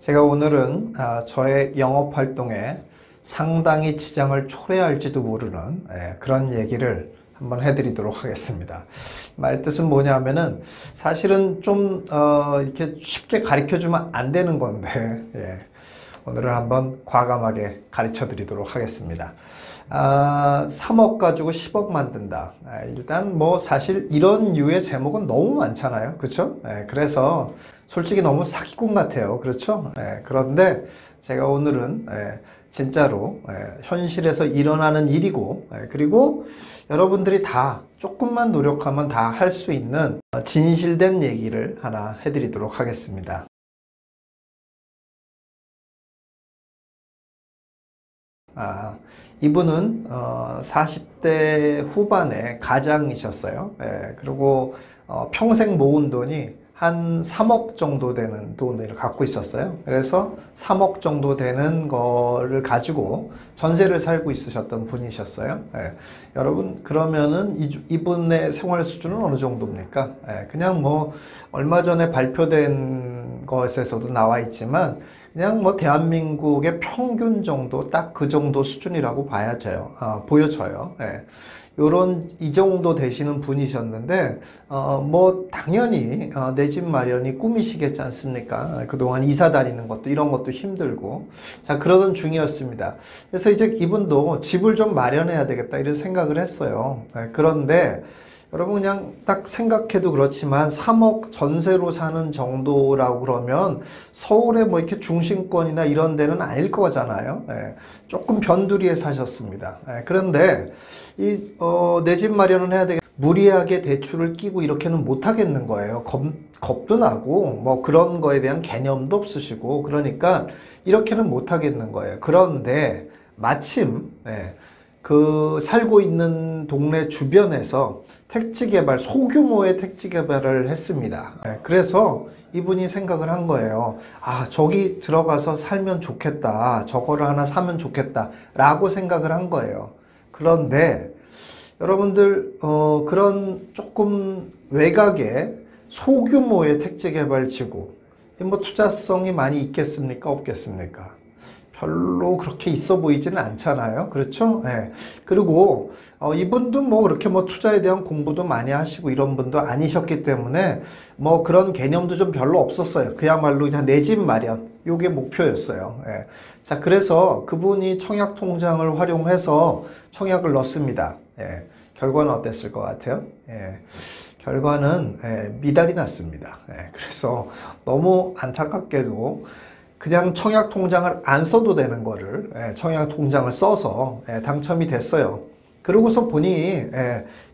제가 오늘은 저의 영업 활동에 상당히 지장을 초래할지도 모르는 그런 얘기를 한번 해드리도록 하겠습니다. 말뜻은 뭐냐면은 사실은 좀 이렇게 쉽게 가르쳐주면 안 되는 건데 오늘은 한번 과감하게 가르쳐 드리도록 하겠습니다. 3억 가지고 10억 만든다. 일단 뭐 사실 이런 류의 제목은 너무 많잖아요. 그렇죠? 그래서 솔직히 너무 사기꾼 같아요. 그렇죠? 그런데 제가 오늘은 진짜로 현실에서 일어나는 일이고 그리고 여러분들이 다 조금만 노력하면 다 할 수 있는 진실된 얘기를 하나 해드리도록 하겠습니다. 이분은 40대 후반에 가장이셨어요. 그리고 평생 모은 돈이 한 3억 정도 되는 돈을 갖고 있었어요. 그래서 3억 정도 되는 거를 가지고 전세를 살고 있으셨던 분이셨어요. 여러분 그러면은 이분의 생활 수준은 어느 정도입니까? 그냥 뭐 얼마 전에 발표된 것에서도 나와 있지만 그냥 뭐 대한민국의 평균 정도 딱 그 정도 수준이라고 보여져요. 이 정도 되시는 분이셨는데 뭐 당연히 내 집 마련이 꿈이시겠지 않습니까? 그동안 이사 다니는 것도 이런 것도 힘들고 자 그러던 중이었습니다. 그래서 이제 이분도 집을 좀 마련해야 되겠다 이런 생각을 했어요. 그런데 여러분 그냥 딱 생각해도 그렇지만 3억 전세로 사는 정도라고 그러면 서울에 뭐 이렇게 중심권이나 이런 데는 아닐 거잖아요. 조금 변두리에 사셨습니다. 그런데 내 집 마련은 해야 되겠다. 무리하게 대출을 끼고 이렇게는 못 하겠는 거예요. 겁도 나고 뭐 그런 거에 대한 개념도 없으시고 그러니까 이렇게는 못 하겠는 거예요. 그런데 마침 그 살고 있는 동네 주변에서 소규모의 택지 개발을 했습니다. 그래서 이분이 생각을 한 거예요. 저기 들어가서 살면 좋겠다. 저거를 하나 사면 좋겠다. 라고 생각을 한 거예요. 그런데 여러분들 그런 조금 외곽의 소규모의 택지 개발 지구 뭐 투자성이 많이 있겠습니까? 없겠습니까? 별로 그렇게 있어 보이지는 않잖아요. 그렇죠? 그리고 이분도 뭐 그렇게 뭐 투자에 대한 공부도 많이 하시고 이런 분도 아니셨기 때문에 뭐 그런 개념도 좀 별로 없었어요. 그야말로 그냥 내 집 마련 요게 목표였어요. 자 그래서 그분이 청약 통장을 활용해서 청약을 넣습니다. 결과는 어땠을 것 같아요? 결과는 미달이 났습니다. 그래서 너무 안타깝게도 그냥 청약 통장을 안 써도 되는 거를 청약 통장을 써서 당첨이 됐어요. 그러고서 보니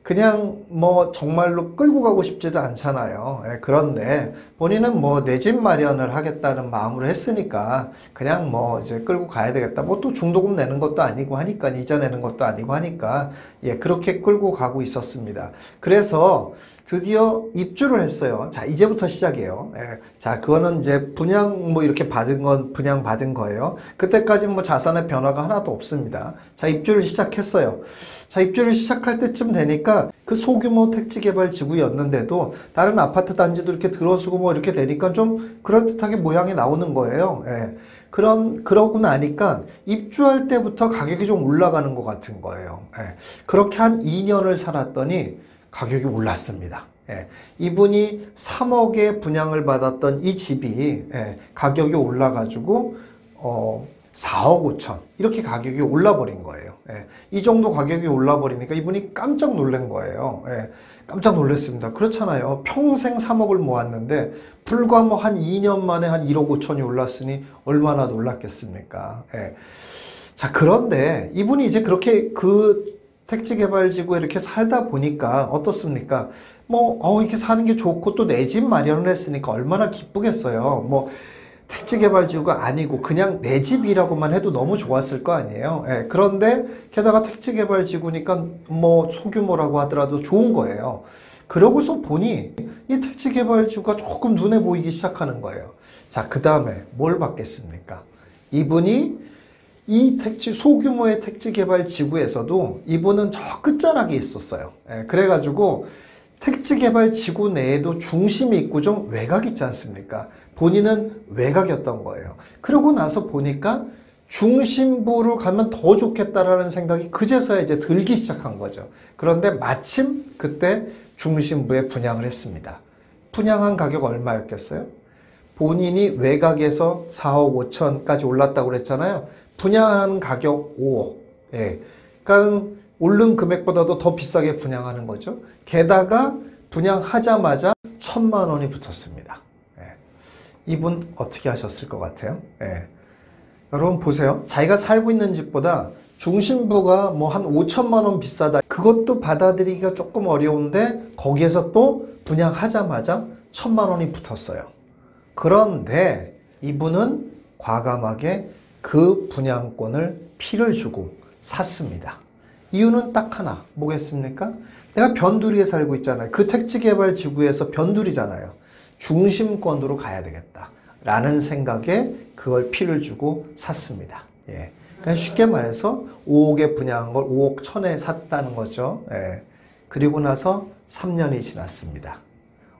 그냥 뭐 정말로 끌고 가고 싶지도 않잖아요. 그런데 본인은 뭐 내 집 마련을 하겠다는 마음으로 했으니까 그냥 뭐 이제 끌고 가야 되겠다. 뭐 또 중도금 내는 것도 아니고 하니까 이자 내는 것도 아니고 하니까 그렇게 끌고 가고 있었습니다. 그래서 드디어 입주를 했어요. 자, 이제부터 시작이에요. 자, 그거는 이제 분양 뭐 이렇게 분양 받은 거예요. 그때까지는 뭐 자산의 변화가 하나도 없습니다. 자, 입주를 시작했어요. 자, 입주를 시작할 때쯤 되니까 그 소규모 택지 개발 지구였는데도 다른 아파트 단지도 이렇게 들어서고 뭐 이렇게 되니까 좀 그럴듯하게 모양이 나오는 거예요. 그러고 나니까 입주할 때부터 가격이 좀 올라가는 것 같은 거예요. 그렇게 한 2년을 살았더니 가격이 올랐습니다. 이분이 3억에 분양을 받았던 이 집이 가격이 올라가지고 4억 5천 이렇게 가격이 올라버린 거예요. 이 정도 가격이 올라버리니까 이분이 깜짝 놀란 거예요. 깜짝 놀랐습니다. 그렇잖아요. 평생 3억을 모았는데 불과 뭐 한 2년 만에 한 1억 5천이 올랐으니 얼마나 놀랐겠습니까? 자, 그런데 이분이 이제 그렇게 그 택지 개발지구에 이렇게 살다 보니까 어떻습니까? 뭐 이렇게 사는 게 좋고 또 내 집 마련을 했으니까 얼마나 기쁘겠어요. 뭐 택지 개발지구가 아니고 그냥 내 집이라고만 해도 너무 좋았을 거 아니에요. 그런데 게다가 택지 개발지구니까 뭐 소규모라고 하더라도 좋은 거예요. 그러고서 보니 이 택지 개발지구가 조금 눈에 보이기 시작하는 거예요. 자, 그 다음에 뭘 받겠습니까? 이분이 이 소규모의 택지 개발 지구에서도 이분은 저 끝자락에 있었어요. 그래가지고 택지개발지구 내에도 중심이 있고 좀 외곽이 있지 않습니까? 본인은 외곽이었던 거예요. 그러고 나서 보니까 중심부로 가면 더 좋겠다라는 생각이 그제서야 이제 들기 시작한 거죠. 그런데 마침 그때 중심부에 분양을 했습니다. 분양한 가격 얼마였겠어요? 본인이 외곽에서 4억 5천까지 올랐다고 그랬잖아요. 분양하는 가격 5억. 예. 그러니까 오른 금액보다도 더 비싸게 분양하는 거죠. 게다가 분양하자마자 1,000만 원이 붙었습니다. 예. 이분 어떻게 하셨을 것 같아요? 예. 여러분 보세요. 자기가 살고 있는 집보다 중심부가 뭐 한 5천만 원 비싸다. 그것도 받아들이기가 조금 어려운데 거기에서 또 분양하자마자 1,000만 원이 붙었어요. 그런데 이분은 과감하게 그 분양권을 피를 주고 샀습니다. 이유는 딱 하나. 뭐겠습니까? 내가 변두리에 살고 있잖아요. 그 택지개발지구에서 변두리잖아요. 중심권으로 가야 되겠다. 라는 생각에 그걸 피를 주고 샀습니다. 예. 그냥 쉽게 말해서 5억에 분양한 걸 5억 1천에 샀다는 거죠. 예. 그리고 나서 3년이 지났습니다.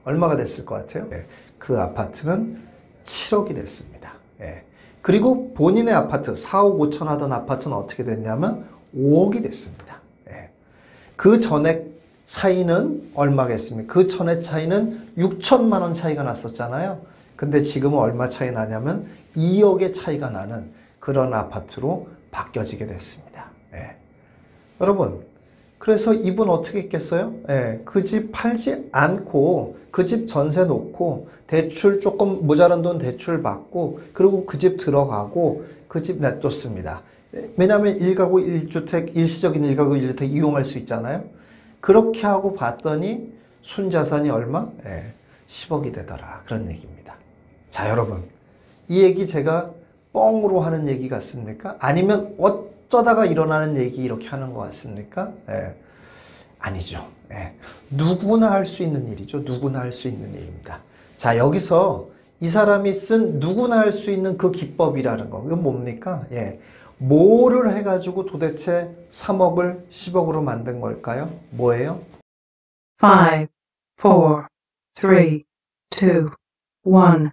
얼마가 됐을 것 같아요? 예. 그 아파트는 7억이 됐습니다. 예. 그리고 본인의 아파트 4억 5천 하던 아파트는 어떻게 됐냐면 5억이 됐습니다. 예. 그 전에 차이는 얼마겠습니까? 그 전에 차이는 6천만 원 차이가 났었잖아요. 근데 지금은 얼마 차이 나냐면 2억의 차이가 나는 그런 아파트로 바뀌어지게 됐습니다. 예. 여러분, 그래서 이분 어떻게 했겠어요? 예. 그 집 팔지 않고 그 집 전세 놓고 대출 조금 모자란 돈 대출 받고 그리고 그 집 들어가고 그 집 냅뒀습니다. 왜냐하면 1가구 1주택, 일시적인 1가구 1주택 이용할 수 있잖아요. 그렇게 하고 봤더니 순자산이 얼마? 예. 10억이 되더라. 그런 얘기입니다. 자, 여러분. 이 얘기 제가 뻥으로 하는 얘기 같습니까? 아니면 어쩌다가 일어나는 얘기 이렇게 하는 것 같습니까? 예. 아니죠. 예. 누구나 할 수 있는 일이죠. 누구나 할 수 있는 일입니다. 자, 여기서 이 사람이 쓴 누구나 할 수 있는 그 기법이라는 거. 이건 뭡니까? 예. 뭐를 해가지고 도대체 3억을 10억으로 만든 걸까요? 뭐예요? 5, 4, 3, 2, 1.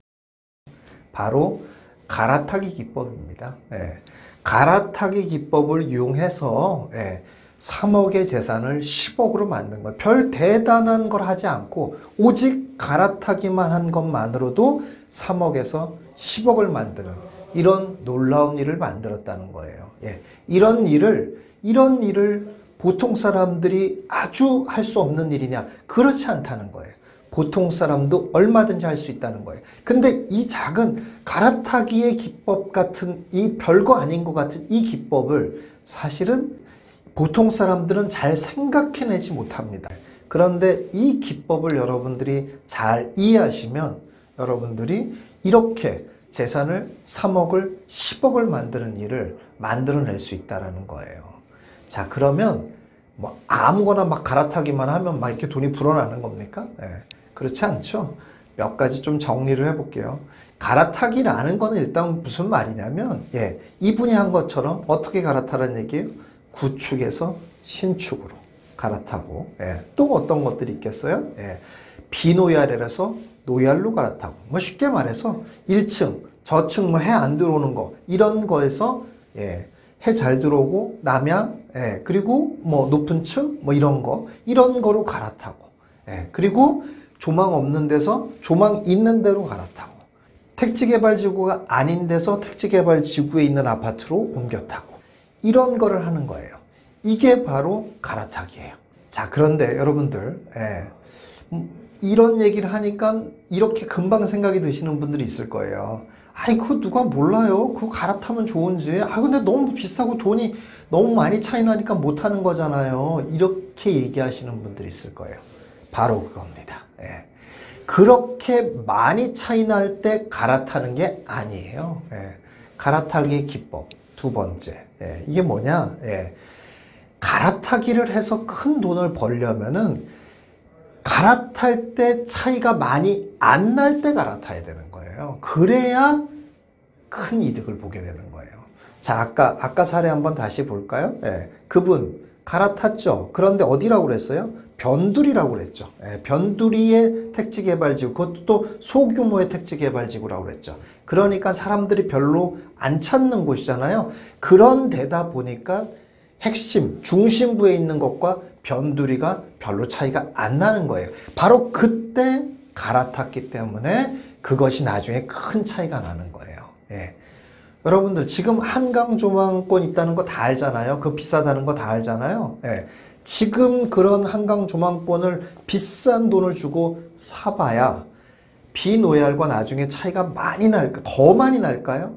바로 갈아타기 기법입니다. 예. 갈아타기 기법을 이용해서 3억의 재산을 10억으로 만든 거예요. 별 대단한 걸 하지 않고 오직 갈아타기만 한 것만으로도 3억에서 10억을 만드는 이런 놀라운 일을 만들었다는 거예요. 예. 이런 일을 보통 사람들이 아주 할 수 없는 일이냐? 그렇지 않다는 거예요. 보통 사람도 얼마든지 할 수 있다는 거예요. 근데 이 작은 갈아타기의 기법 같은 이 별거 아닌 것 같은 이 기법을 사실은 보통 사람들은 잘 생각해내지 못합니다. 그런데 이 기법을 여러분들이 잘 이해하시면 여러분들이 이렇게 재산을 3억을 10억을 만드는 일을 만들어낼 수 있다는 거예요. 자, 그러면 뭐 아무거나 막 갈아타기만 하면 막 이렇게 돈이 불어나는 겁니까? 예. 그렇지 않죠. 몇 가지 좀 정리를 해볼게요. 갈아타기라는 거는 일단 무슨 말이냐면, 이분이 한 것처럼 어떻게 갈아타라는 얘기예요? 구축에서 신축으로 갈아타고, 또 어떤 것들이 있겠어요? 비노야래라서 노얄로 갈아타고, 뭐 쉽게 말해서 1층, 저층 뭐 해 안 들어오는 거, 이런 거에서, 해 잘 들어오고, 남양, 그리고 뭐 높은 층, 뭐 이런 거로 갈아타고, 그리고 조망 없는 데서 조망 있는 데로 갈아타고, 택지개발지구가 아닌 데서 택지개발지구에 있는 아파트로 옮겨 타고, 이런 거를 하는 거예요. 이게 바로 갈아타기예요. 자, 그런데 여러분들, 이런 얘기를 하니까 이렇게 금방 생각이 드시는 분들이 있을 거예요. 아이, 그거 누가 몰라요? 그거 갈아타면 좋은지. 아, 근데 너무 비싸고 돈이 너무 많이 차이 나니까 못 하는 거잖아요. 이렇게 얘기하시는 분들이 있을 거예요. 바로 그겁니다. 그렇게 많이 차이 날 때 갈아타는 게 아니에요. 갈아타기의 기법. 두 번째. 이게 뭐냐? 갈아타기를 해서 큰 돈을 벌려면은 갈아탈 때 차이가 많이 안 날 때 갈아타야 되는 거예요. 그래야 큰 이득을 보게 되는 거예요. 자, 아까 사례 한번 다시 볼까요? 그분 갈아탔죠. 그런데 어디라고 그랬어요? 변두리라고 그랬죠. 변두리의 택지개발지구, 그것도 또 소규모의 택지개발지구라고 그랬죠. 그러니까 사람들이 별로 안 찾는 곳이잖아요. 그런 데다 보니까 핵심, 중심부에 있는 것과 변두리가 별로 차이가 안 나는 거예요. 바로 그때 갈아탔기 때문에 그것이 나중에 큰 차이가 나는 거예요. 예. 여러분들 지금 한강 조망권 있다는 거 다 알잖아요. 그 비싸다는 거 다 알잖아요. 예. 지금 그런 한강 조망권을 비싼 돈을 주고 사봐야 비노얄과 나중에 차이가 많이 날까, 더 많이 날까요?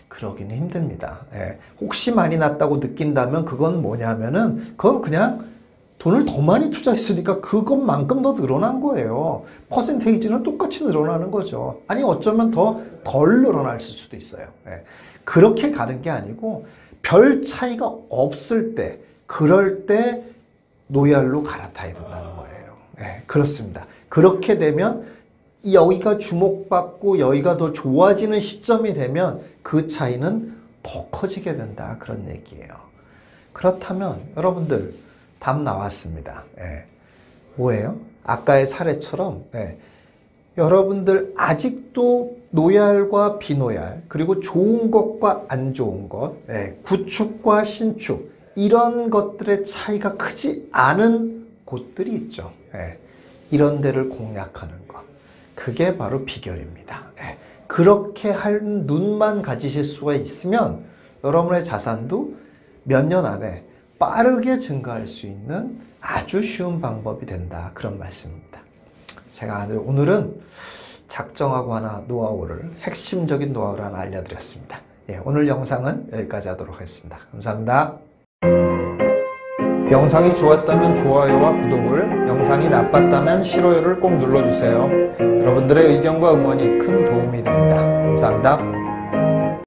그러기는 힘듭니다. 예. 혹시 많이 났다고 느낀다면 그건 뭐냐면은 그건 그냥 돈을 더 많이 투자했으니까 그것만큼 더 늘어난 거예요. 퍼센테이지는 똑같이 늘어나는 거죠. 아니 어쩌면 더 덜 늘어날 수도 있어요. 예. 그렇게 가는 게 아니고 별 차이가 없을 때, 그럴 때 노얄로 갈아타야 된다는 거예요. 예, 그렇습니다. 그렇게 되면 여기가 주목받고 여기가 더 좋아지는 시점이 되면 그 차이는 더 커지게 된다. 그런 얘기예요. 그렇다면 여러분들 답 나왔습니다. 예. 뭐예요? 아까의 사례처럼 여러분들 아직도 노얄과 비노얄, 그리고 좋은 것과 안 좋은 것, 구축과 신축, 이런 것들의 차이가 크지 않은 곳들이 있죠. 이런 데를 공략하는 것. 그게 바로 비결입니다. 그렇게 할 눈만 가지실 수가 있으면 여러분의 자산도 몇 년 안에 빠르게 증가할 수 있는 아주 쉬운 방법이 된다. 그런 말씀입니다. 제가 오늘은 작정하고 하나 노하우를, 핵심적인 노하우를 하나 알려드렸습니다. 오늘 영상은 여기까지 하도록 하겠습니다. 감사합니다. 영상이 좋았다면 좋아요와 구독을, 영상이 나빴다면 싫어요를 꼭 눌러주세요. 여러분들의 의견과 응원이 큰 도움이 됩니다. 감사합니다.